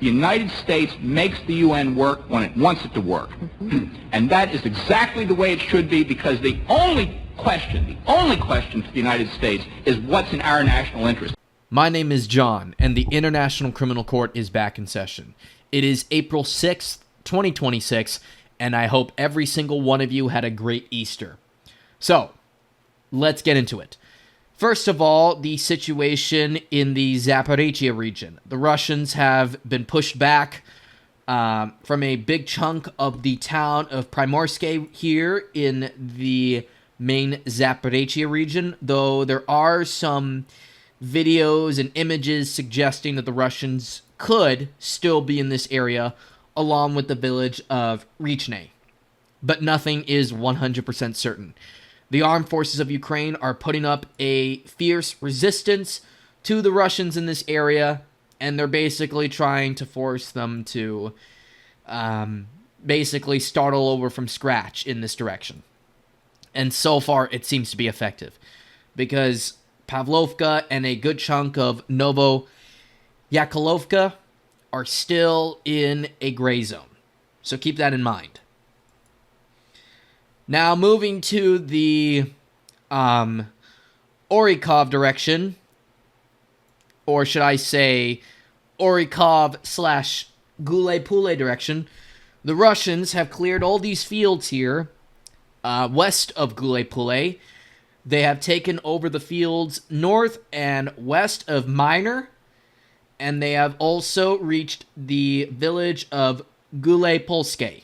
The United States makes the UN work when it wants it to work. And that is exactly the way it should be, because the only question for the United States is what's in our national interest. My name is John, and the International Criminal Court is back in session. It is April 6th, 2026, and I hope every single one of you had a great Easter. So, let's get into it. First of all, the situation in the Zaporizhzhia region. The Russians have been pushed back from a big chunk of the town of Primorsky here in the main Zaporizhzhia region, though there are some videos and images suggesting that the Russians could still be in this area, along with the village of Rychny. But nothing is 100% certain. The armed forces of Ukraine are putting up a fierce resistance to the Russians in this area, and they're basically trying to force them to basically start all over from scratch in this direction. And so far, it seems to be effective, because Pavlovka and a good chunk of Novoyakovlovka are still in a gray zone. So keep that in mind. Now, moving to the Orikov direction, or should I say Orikov/Gulay-Pulay direction, the Russians have cleared all these fields here west of Gulay-Pulay. They have taken over the fields north and west of Minor, and they have also reached the village of Gulay-Polsky.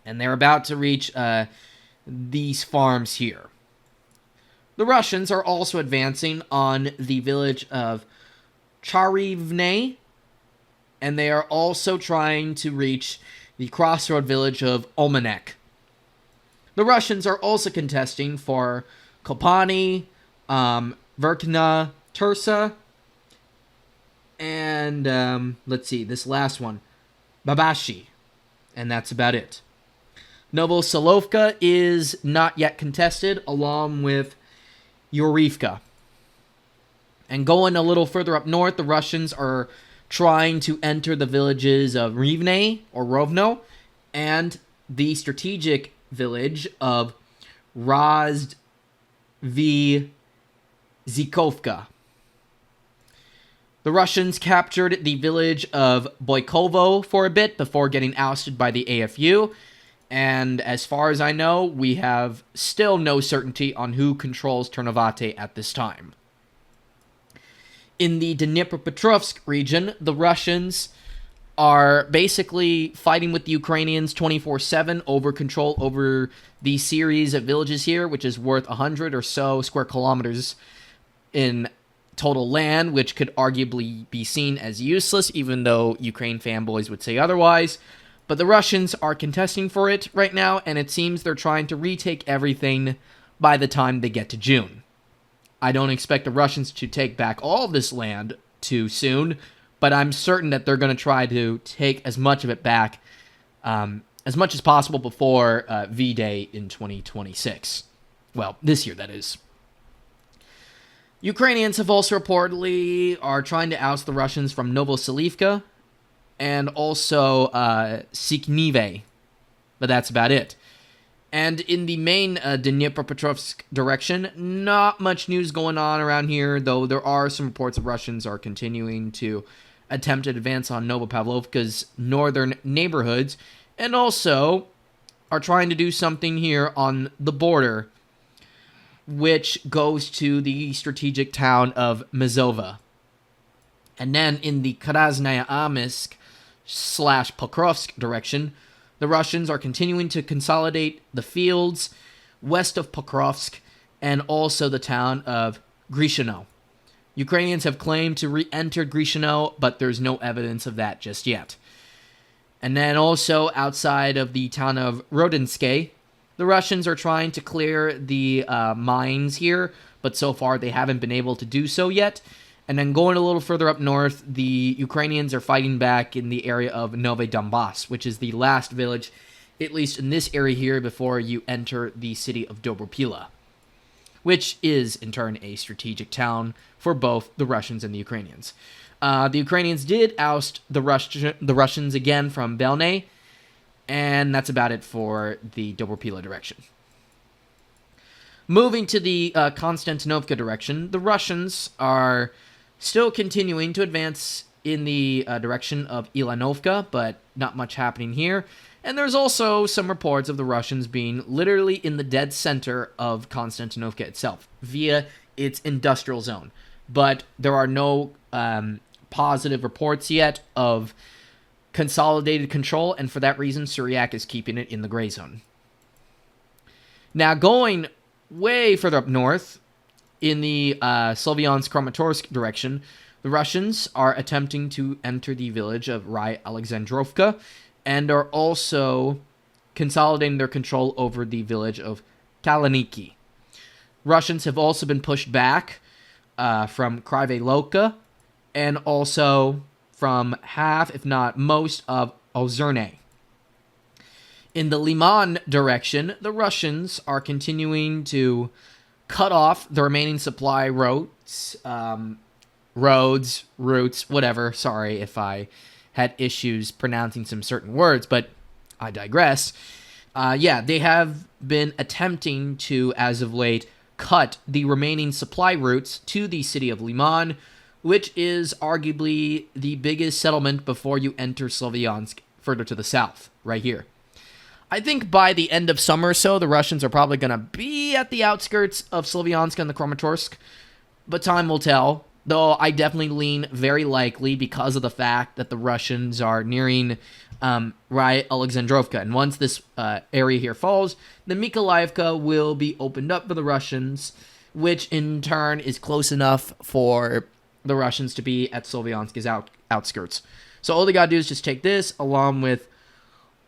And they're about to reach these farms here. The Russians are also advancing on the village of Charivne, and they are also trying to reach the crossroad village of Olmanek. The Russians are also contesting for Kopani, Verkna, Tursa, and let's see, this last one, Babashi, and that's about it. Novosolovka is not yet contested, along with Yurivka. And going a little further up north, the Russians are trying to enter the villages of Rivne, or Rovno, and the strategic village of Rozdvizikovka. The Russians captured the village of Boykovo for a bit before getting ousted by the AFU. And as far as I know, we have still no certainty on who controls Ternavate at this time. In the Dnipropetrovsk region, the Russians are basically fighting with the Ukrainians 24/7 over control over the series of villages here, which is worth 100 or so square kilometers in total land, which could arguably be seen as useless, even though Ukraine fanboys would say otherwise. But the Russians are contesting for it right now, and it seems they're trying to retake everything by the time they get to June. I don't expect the Russians to take back all of this land too soon, but I'm certain that they're going to try to take as much of it back as much as possible before V-Day in 2026. Well, this year, that is. Ukrainians have also reportedly are trying to oust the Russians from Novoselivka, and also Siknive, but that's about it. And in the main Dnipropetrovsk direction, not much news going on around here, though there are some reports that Russians are continuing to attempt to advance on Novopavlovka's northern neighborhoods, and also are trying to do something here on the border, which goes to the strategic town of Mazova. And then in the Krasnaya Amisk/Pokrovsk direction, the Russians are continuing to consolidate the fields west of Pokrovsk and also the town of Grishino. Ukrainians have claimed to re-enter Grishino, but there's no evidence of that just yet. And then also outside of the town of Rodinske, the Russians are trying to clear the mines here, but so far they haven't been able to do so yet. And then going a little further up north, the Ukrainians are fighting back in the area of Nove Donbass, which is the last village, at least in this area here, before you enter the city of Dobropila, which is, in turn, a strategic town for both the Russians and the Ukrainians. The Ukrainians did oust the Russians again from Belny, and that's about it for the Dobropila direction. Moving to the Konstantinovka direction, the Russians are still continuing to advance in the direction of Ilanovka, but not much happening here. And there's also some reports of the Russians being literally in the dead center of Konstantinovka itself, via its industrial zone. But there are no positive reports yet of consolidated control, and for that reason, Syriac is keeping it in the gray zone. Now, going way further up north, in the Slavyansk-Kramatorsk direction, the Russians are attempting to enter the village of Rai Alexandrovka, and are also consolidating their control over the village of Kalaniki. Russians have also been pushed back from Kryvyi-Loka, and also from half, if not most, of Ozerne. In the Liman direction, the Russians are continuing to cut off the remaining supply routes, whatever. Sorry if I had issues pronouncing some certain words, but I digress. They have been attempting to, as of late, cut the remaining supply routes to the city of Liman, which is arguably the biggest settlement before you enter Slavyansk further to the south, right here. I think by the end of summer or so, the Russians are probably going to be at the outskirts of Slavyansk and the Kramatorsk, but time will tell, though I definitely lean very likely because of the fact that the Russians are nearing Rai Alexandrovka, and once this area here falls, the Mykolaievka will be opened up for the Russians, which in turn is close enough for the Russians to be at Slavyansk's outskirts. So all they gotta do is just take this, along with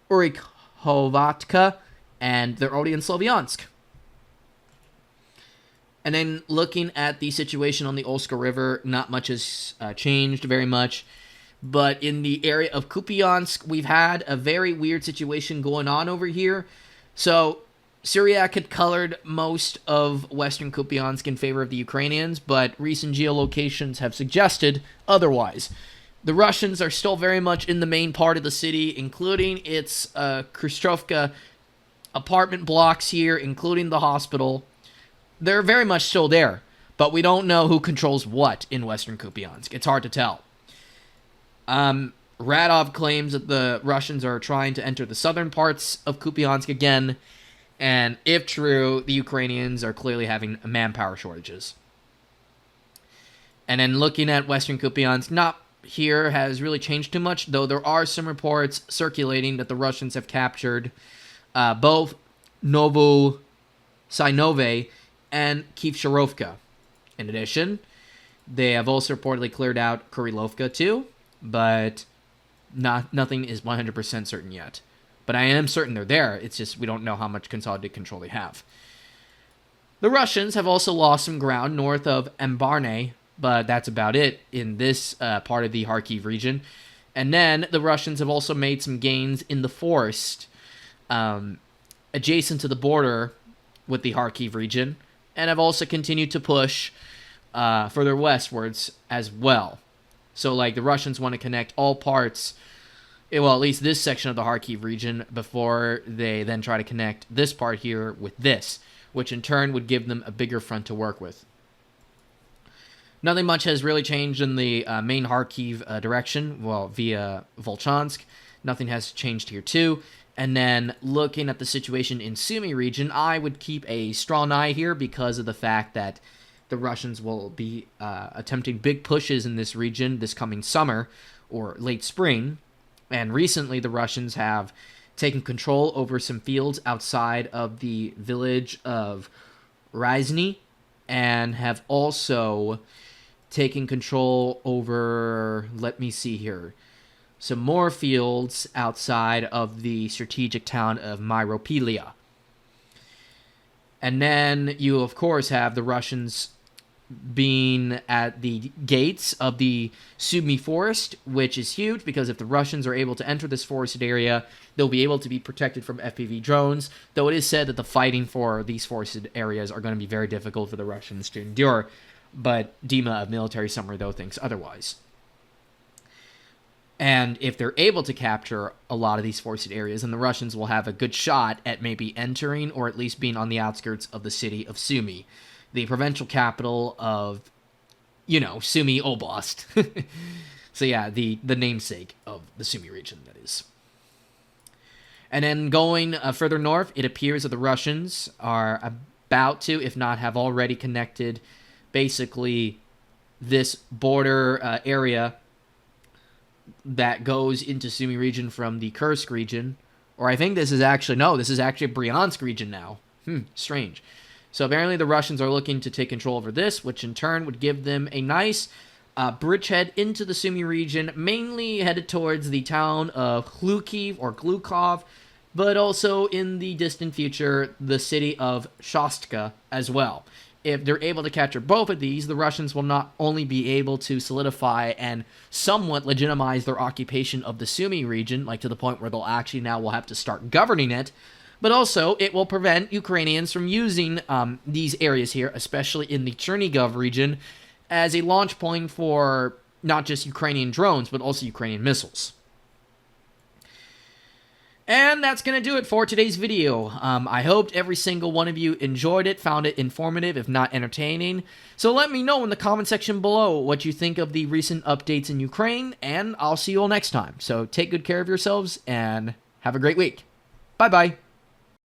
Urikhovatka, and they're already in Slavyansk. And then looking at the situation on the Olska River, not much has changed very much. But in the area of Kupiansk, we've had a very weird situation going on over here. So Syriac had colored most of western Kupiansk in favor of the Ukrainians, but recent geolocations have suggested otherwise. The Russians are still very much in the main part of the city, including its Khrushchevka apartment blocks here, including the hospital. They're very much still there, but we don't know who controls what in western Kupiansk. It's hard to tell. Radov claims that the Russians are trying to enter the southern parts of Kupiansk again, and if true, the Ukrainians are clearly having manpower shortages. And then looking at western Kupiansk, not here has really changed too much, though there are some reports circulating that the Russians have captured both Novo Sinove and Kivsharovka. In addition, they have also reportedly cleared out Kurilovka too, but nothing is 100% certain yet. But I am certain they're there, it's just we don't know how much consolidated control they have. The Russians have also lost some ground north of Ambarne, but that's about it in this part of the Kharkiv region. And then the Russians have also made some gains in the forest adjacent to the border with the Kharkiv region, and have also continued to push further westwards as well. So, like, the Russians want to connect all parts, well, at least this section of the Kharkiv region, before they then try to connect this part here with this, which in turn would give them a bigger front to work with. Nothing much has really changed in the main Kharkiv direction, well, via Volchansk. Nothing has changed here too. And then looking at the situation in Sumy region, I would keep a strong eye here because of the fact that the Russians will be attempting big pushes in this region this coming summer or late spring. And recently the Russians have taken control over some fields outside of the village of Ryazny, and have also taken control over, let me see here, some more fields outside of the strategic town of Myropilia. And then you, of course, have the Russians being at the gates of the Sumy forest, which is huge, because if the Russians are able to enter this forested area, they'll be able to be protected from FPV drones, though it is said that the fighting for these forested areas are going to be very difficult for the Russians to endure, but Dima of Military Summary, though, thinks otherwise. And if they're able to capture a lot of these forested areas, then the Russians will have a good shot at maybe entering or at least being on the outskirts of the city of Sumy, the provincial capital of, Sumy Oblast. So yeah, the namesake of the Sumy region, that is. And then going further north, it appears that the Russians are about to, if not have already connected, basically this border area that goes into Sumy region from the Kursk region. Or I think this is actually Bryansk region now. Strange. So apparently the Russians are looking to take control over this, which in turn would give them a nice bridgehead into the Sumy region, mainly headed towards the town of Khlukiv or Glukov, but also in the distant future, the city of Shostka as well. If they're able to capture both of these, the Russians will not only be able to solidify and somewhat legitimize their occupation of the Sumy region, like to the point where they'll actually now will have to start governing it, but also it will prevent Ukrainians from using these areas here, especially in the Chernigov region, as a launch point for not just Ukrainian drones, but also Ukrainian missiles. And that's going to do it for today's video. I hoped every single one of you enjoyed it, found it informative, if not entertaining. So let me know in the comment section below what you think of the recent updates in Ukraine, and I'll see you all next time. So take good care of yourselves, and have a great week. Bye-bye.